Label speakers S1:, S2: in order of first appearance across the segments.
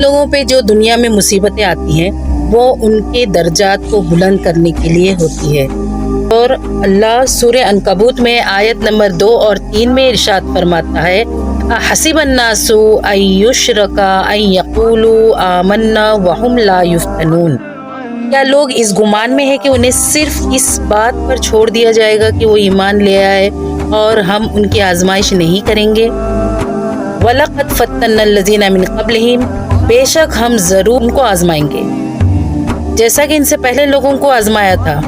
S1: لوگوں پہ جو دنیا میں مصیبتیں آتی ہیں وہ ان کے درجات کو بلند کرنے کے لیے ہوتی ہے۔ اور اللہ سورہ عنکبوت میں آیت نمبر 2 اور 3 میں ارشاد فرماتا ہے حسب الناس ان یشرک ان یقولوا آمنا وہم لا یفتنون۔ کیا لوگ اس گمان میں ہے کہ انہیں صرف اس بات پر چھوڑ دیا جائے گا کہ وہ ایمان لے آئے اور ہم ان کی آزمائش نہیں کریں گے؟ وَلَقَدْ فَتَّنَّا الَّذِينَ مِن قَبْلِهِمْ، بے شک ہم ضرور ان کو آزمائیں گے جیسا کہ ان سے پہلے لوگوں کو آزمایا تھا۔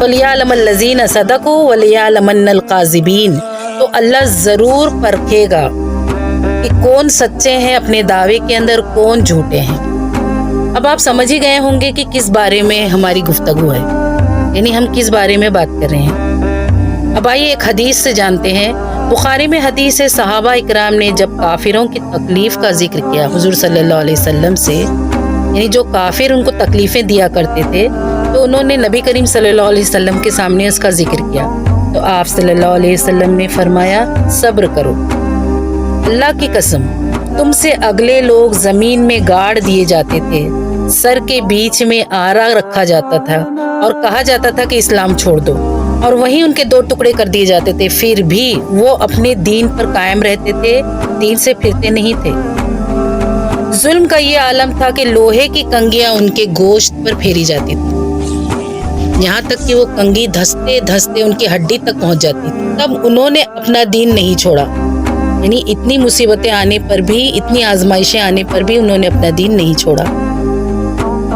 S1: فَلْيَعْلَمَ الَّذِينَ صَدَقُوا وَلْيَعْلَمَنَّ الْكَاذِبِينَ، تو اللہ ضرور پرکھے گا کہ کون سچے ہیں اپنے دعوے کے اندر، کون جھوٹے ہیں۔ اب آپ سمجھ ہی گئے ہوں گے کہ کس بارے میں ہماری گفتگو ہے، یعنی ہم کس بارے میں بات کر رہے ہیں۔ اب آئیے ایک حدیث سے جانتے ہیں۔ بخاری میں حدیث ہے صحابہ اکرام نے جب کافروں کی تکلیف کا ذکر کیا حضور صلی اللہ علیہ وسلم سے، یعنی جو کافر ان کو تکلیفیں دیا کرتے تھے، تو انہوں نے نبی کریم صلی اللہ علیہ وسلم کے سامنے اس کا ذکر کیا، تو آپ صلی اللہ علیہ وسلم نے فرمایا صبر کرو، اللہ کی قسم تم سے اگلے لوگ زمین میں گاڑ دیے جاتے تھے، سر کے بیچ میں آرا رکھا جاتا تھا اور کہا جاتا تھا کہ اسلام چھوڑ دو، اور وہیں ان کے 2 ٹکڑے کر دیے جاتے تھے، پھر بھی وہ اپنے دین پر قائم رہتے تھے، دین سے پھرتے نہیں تھے۔ ظلم کا یہ عالم تھا کہ لوہے کی کنگیاں ان کے گوشت پر پھیری جاتی تھی، یہاں تک کہ وہ کنگھی دھستے دھستے ان کی ہڈی تک پہنچ جاتی تھی، تب انہوں نے اپنا دین نہیں چھوڑا۔ یعنی اتنی مصیبتیں آنے پر بھی، اتنی آزمائشیں آنے پر بھی انہوں نے اپنا دین نہیں چھوڑا۔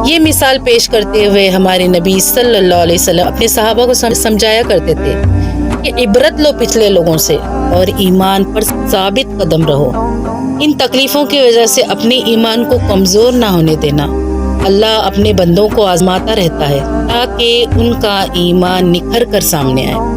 S1: یہ مثال پیش کرتے ہوئے ہمارے نبی صلی اللہ علیہ وسلم اپنے صحابہ کو سمجھایا کرتے تھے کہ عبرت لو پچھلے لوگوں سے اور ایمان پر ثابت قدم رہو، ان تکلیفوں کی وجہ سے اپنے ایمان کو کمزور نہ ہونے دینا۔ اللہ اپنے بندوں کو آزماتا رہتا ہے تاکہ ان کا ایمان نکھر کر سامنے آئے۔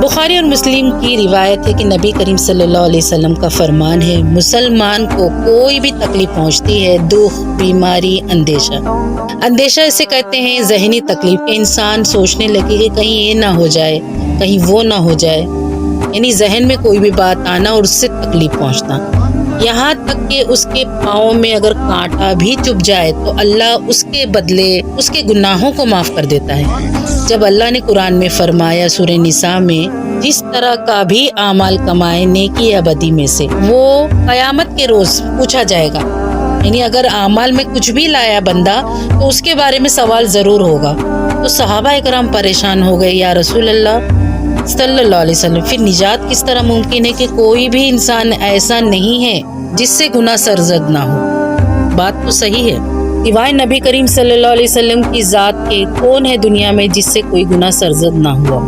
S1: بخاری اور مسلم کی روایت ہے کہ نبی کریم صلی اللہ علیہ وسلم کا فرمان ہے مسلمان کو کوئی بھی تکلیف پہنچتی ہے، دکھ، بیماری، اندیشہ اسے کہتے ہیں ذہنی تکلیف، کہ انسان سوچنے لگے کہ کہیں یہ نہ ہو جائے، کہیں وہ نہ ہو جائے، یعنی ذہن میں کوئی بھی بات آنا اور اس سے تکلیف پہنچنا، یہاں تک کہ اس کے پاؤں میں اگر کانٹا بھی چبھ جائے تو اللہ اس کے بدلے اس کے گناہوں کو معاف کر دیتا ہے۔ جب اللہ نے قرآن میں فرمایا سورہ نساء میں جس طرح کا بھی اعمال کمائے نیکی یا بدی میں سے، وہ قیامت کے روز پوچھا جائے گا، یعنی اگر اعمال میں کچھ بھی لایا بندہ تو اس کے بارے میں سوال ضرور ہوگا۔ تو صحابہ اکرام پریشان ہو گئے، یا رسول اللہ صلی اللہ علیہ وسلم پھر نجات کس طرح ممکن ہے کہ کوئی بھی انسان ایسا نہیں ہے جس سے گناہ سرزد نہ ہو؟ بات تو صحیح ہے، سوائے نبی کریم صلی اللہ علیہ وسلم کی ذات کے کون ہے دنیا میں جس سے کوئی گناہ سرزد نہ ہوا؟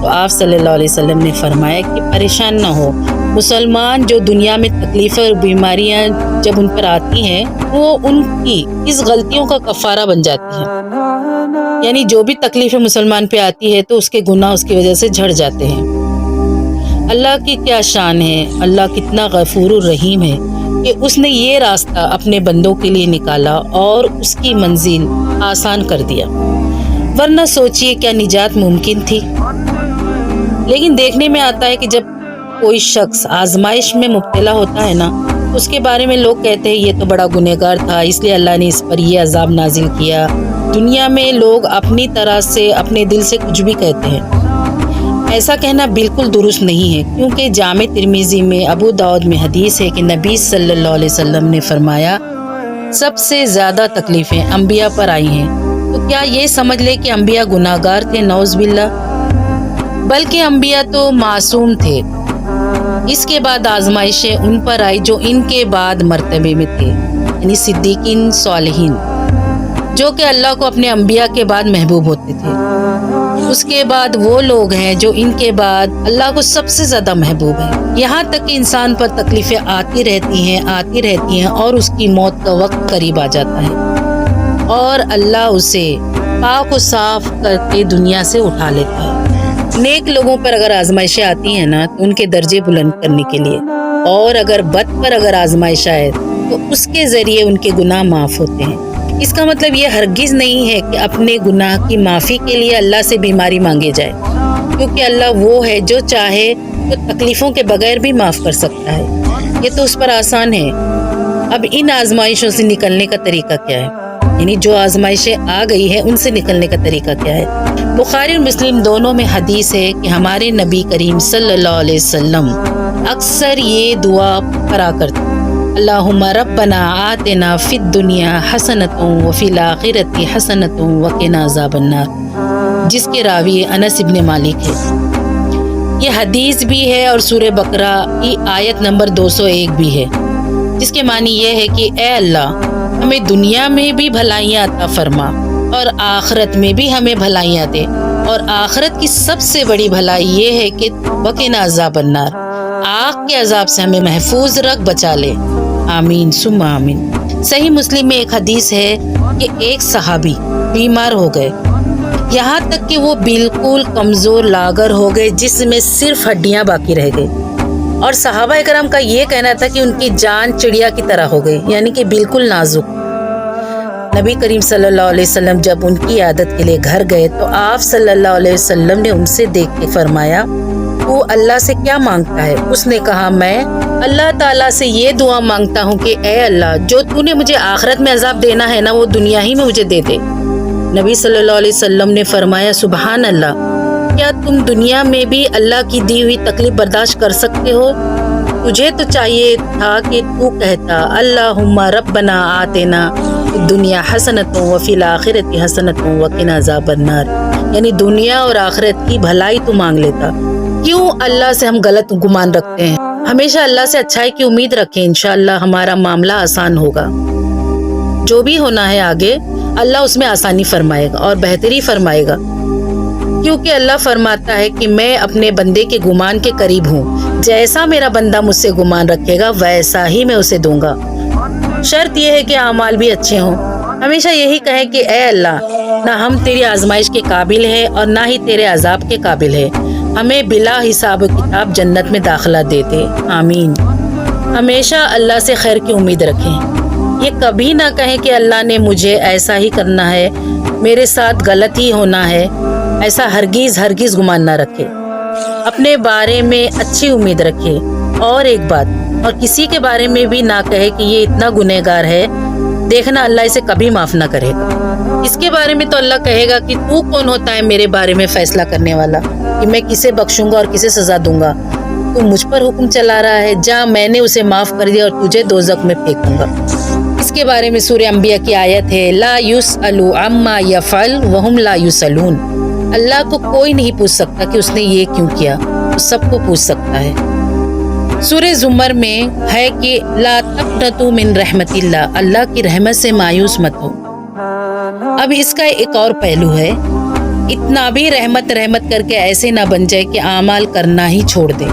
S1: تو آپ صلی اللہ علیہ وسلم نے فرمایا کہ پریشان نہ ہو، مسلمان جو دنیا میں تکلیفیں اور بیماریاں جب ان پر آتی ہیں وہ ان کی اس غلطیوں کا کفارہ بن جاتی ہیں، یعنی جو بھی تکلیفیں مسلمان پہ آتی ہے تو اس کے گناہ اس کی وجہ سے جھڑ جاتے ہیں۔ اللہ کی کیا شان ہے، اللہ کتنا غفور الرحیم ہے کہ اس نے یہ راستہ اپنے بندوں کے لیے نکالا اور اس کی منزل آسان کر دیا، ورنہ سوچئے کیا نجات ممکن تھی؟ لیکن دیکھنے میں آتا ہے کہ جب کوئی شخص آزمائش میں مبتلا ہوتا ہے نا، اس کے بارے میں لوگ کہتے ہیں یہ تو بڑا گنہگار تھا اس لیے اللہ نے اس پر یہ عذاب نازل کیا۔ دنیا میں لوگ اپنی طرح سے اپنے دل سے کچھ بھی کہتے ہیں، ایسا کہنا بالکل درست نہیں ہے، کیونکہ جامع ترمذی میں ابو داؤد میں حدیث ہے کہ نبی صلی اللہ علیہ وسلم نے فرمایا سب سے زیادہ تکلیفیں انبیاء پر آئی ہیں۔ تو کیا یہ سمجھ لے کہ انبیاء گناہگار تھے؟ نعوذ باللہ، بلکہ انبیاء تو معصوم تھے۔ اس کے بعد آزمائشیں ان پر آئی جو ان کے بعد مرتبے میں تھے، یعنی صدیقین، صالحین، جو کہ اللہ کو اپنے انبیاء کے بعد محبوب ہوتے تھے۔ اس کے بعد وہ لوگ ہیں جو ان کے بعد اللہ کو سب سے زیادہ محبوب ہیں، یہاں تک کہ انسان پر تکلیفیں آتی رہتی ہیں اور اس کی موت کا وقت قریب آ جاتا ہے اور اللہ اسے پاک و صاف کر کے دنیا سے اٹھا لیتا ہے۔ نیک لوگوں پر اگر آزمائشیں آتی ہیں نا تو ان کے درجے بلند کرنے کے لیے، اور اگر بد پر اگر آزمائش آئے تو اس کے ذریعے ان کے گناہ معاف ہوتے ہیں۔ اس کا مطلب یہ ہرگز نہیں ہے کہ اپنے گناہ کی معافی کے لیے اللہ سے بیماری مانگے جائے، کیونکہ اللہ وہ ہے جو چاہے تو تکلیفوں کے بغیر بھی معاف کر سکتا ہے، یہ تو اس پر آسان ہے۔ اب ان آزمائشوں سے نکلنے کا طریقہ کیا ہے؟ یعنی جو آزمائشیں آ گئی ہیں ان سے نکلنے کا طریقہ کیا ہے؟ بخاری اور مسلم دونوں میں حدیث ہے کہ ہمارے نبی کریم صلی اللہ علیہ وسلم اکثر یہ دعا پڑھا کرتے: اللہم ربنا آتنا فی الدنیا حسنۃ وفی الآخرۃ حسنۃ وقنا عذاب النار، جس کے راوی انس ابن مالک ہے۔ یہ حدیث بھی ہے اور سورہ بقرہ کی آیت نمبر 201 بھی ہے، جس کے معنی یہ ہے کہ اے اللہ ہمیں دنیا میں بھی بھلائیاں عطا فرما اور آخرت میں بھی ہمیں بھلائیاں دے، اور آخرت کی سب سے بڑی بھلائی یہ ہے کہ وقنا عذاب النار، آگ کے عذاب سے ہمیں محفوظ رکھ، بچا لے، آمین ثم آمین۔ صحیح مسلم میں ایک حدیث ہے کہ ایک صحابی بیمار ہو گئے، یہاں تک کہ وہ بالکل کمزور لاغر ہو گئے، جس میں صرف ہڈیاں باقی رہ گئی، اور صحابہ کرام کا یہ کہنا تھا کہ ان کی جان چڑیا کی طرح ہو گئی، یعنی کہ بالکل نازک۔ نبی کریم صلی اللہ علیہ وسلم جب ان کی عیادت کے لیے گھر گئے تو آپ صلی اللہ علیہ وسلم نے ان سے دیکھ کے فرمایا: تو اللہ سے کیا مانگتا ہے؟ اس نے کہا: میں اللہ تعالیٰ سے یہ دعا مانگتا ہوں کہ اے اللہ، جو تو نے مجھے آخرت میں عذاب دینا ہے نا، وہ دنیا ہی میں مجھے دے دے۔ نبی صلی اللہ علیہ وسلم نے فرمایا: سبحان اللہ، کیا تم دنیا میں بھی اللہ کی دی ہوئی تکلیف برداشت کر سکتے ہو؟ تجھے تو چاہیے تھا کہ تو کہتا: اللہم ربنا آتنا فی الدنیا حسنۃ وفی الآخرۃ حسنۃ وقنا عذاب النار، یعنی دنیا اور آخرت کی بھلائی تو مانگ لیتا۔ کیوں اللہ سے ہم غلط گمان رکھتے ہیں؟ ہمیشہ اللہ سے اچھائی کی امید رکھیں، انشاءاللہ ہمارا معاملہ آسان ہوگا۔ جو بھی ہونا ہے آگے اللہ اس میں آسانی فرمائے گا اور بہتری فرمائے گا، کیونکہ اللہ فرماتا ہے کہ میں اپنے بندے کے گمان کے قریب ہوں، جیسا میرا بندہ مجھ سے گمان رکھے گا ویسا ہی میں اسے دوں گا۔ شرط یہ ہے کہ اعمال بھی اچھے ہوں۔ ہمیشہ یہی کہیں کہ اے اللہ، نہ ہم تیری آزمائش کے قابل ہیں اور نہ ہی تیرے عذاب کے قابل ہیں، ہمیں بلا حساب و کتاب جنت میں داخلہ دے دے، آمین۔ ہمیشہ اللہ سے خیر کی امید رکھیں، یہ کبھی نہ کہیں کہ اللہ نے مجھے ایسا ہی کرنا ہے، میرے ساتھ غلط ہی ہونا ہے، ایسا ہرگز ہرگز گمان نہ رکھے۔ اپنے بارے میں اچھی امید رکھے، اور ایک بات، اور کسی کے بارے میں بھی نہ کہے کہ یہ اتنا گنہگار ہے، دیکھنا اللہ اسے کبھی معاف نہ کرے گا۔ اس کے بارے میں تو اللہ کہے گا کہ تو کون ہوتا ہے میرے بارے میں فیصلہ کرنے والا، کہ میں کسے بخشوں گا اور کسے سزا دوں گا؟ تو مجھ پر حکم چلا رہا ہے، جا، میں نے اسے معاف کر دیا اور تجھے دوزخ میں پھینک دوں گا۔ اس کے بارے میں سورہ انبیاء کی آیت ہے: لا یسأل عما یفعل وہم لا یسألون، اللہ کو کوئی نہیں پوچھ سکتا کہ اس نے یہ کیوں کیا، وہ سب کو پوچھ سکتا ہے۔ سورہ زمر میں ہے کہ لا تقنطوا من رحمت اللہ، اللہ کی رحمت سے مایوس مت ہو۔ اب اس کا ایک اور پہلو ہے، اتنا بھی رحمت کر کے ایسے نہ بن جائے کہ اعمال کرنا ہی چھوڑ دے،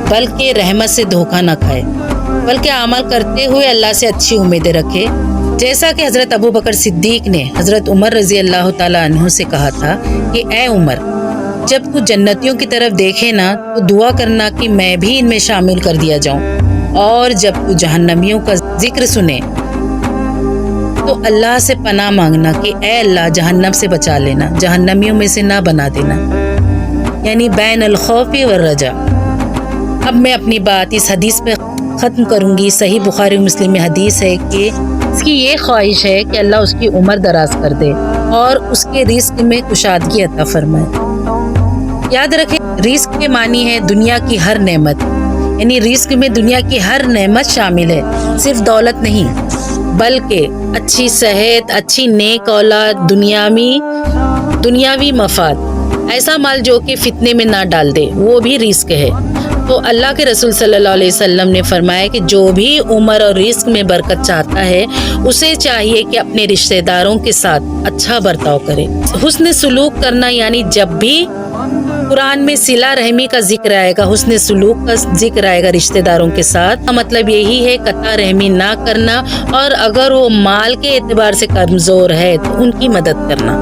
S1: بلکہ رحمت سے دھوکہ نہ کھائے، بلکہ اعمال کرتے ہوئے اللہ سے اچھی امیدیں رکھے، جیسا کہ حضرت ابو بکر صدیق نے حضرت عمر رضی اللہ تعالیٰ عنہ سے کہا تھا کہ اے عمر، جب تو جنتیوں کی طرف دیکھے نا تو دعا کرنا کہ میں بھی ان میں شامل کر دیا جاؤں، اور جب تو جہنمیوں کا ذکر سنے تو اللہ سے پناہ مانگنا کہ اے اللہ جہنم سے بچا لینا، جہنمیوں میں سے نہ بنا دینا، یعنی بین الخوف والرجا۔ اب میں اپنی بات اس حدیث پہ ختم کروں گی۔ صحیح بخاری مسلم میں حدیث ہے کہ اس کی یہ خواہش ہے کہ اللہ اس کی عمر دراز کر دے اور اس کے رزق میں کشادگی عطا فرمائے۔ یاد رکھیں، رزق کے معنی ہے دنیا کی ہر نعمت، یعنی رزق میں دنیا کی ہر نعمت شامل ہے، صرف دولت نہیں، بلکہ اچھی صحت، اچھی نیک اولاد، دنیاوی مفاد، ایسا مال جو کہ فتنے میں نہ ڈال دے، وہ بھی رزق ہے۔ تو اللہ کے رسول صلی اللہ علیہ وسلم نے فرمایا کہ جو بھی عمر اور رزق میں برکت چاہتا ہے اسے چاہیے کہ اپنے رشتہ داروں کے ساتھ اچھا برتاؤ کرے۔ حسن سلوک کرنا، یعنی جب بھی قرآن میں صلہ رحمی کا ذکر آئے گا، حسن سلوک کا ذکر آئے گا رشتہ داروں کے ساتھ، مطلب یہی ہے قطع رحمی نہ کرنا، اور اگر وہ مال کے اعتبار سے کمزور ہے تو ان کی مدد کرنا۔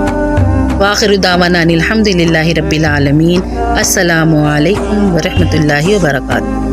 S1: وآخر دعوانا الحمد للہ رب العالمین۔ السلام علیکم ورحمۃ اللہ وبرکاتہ۔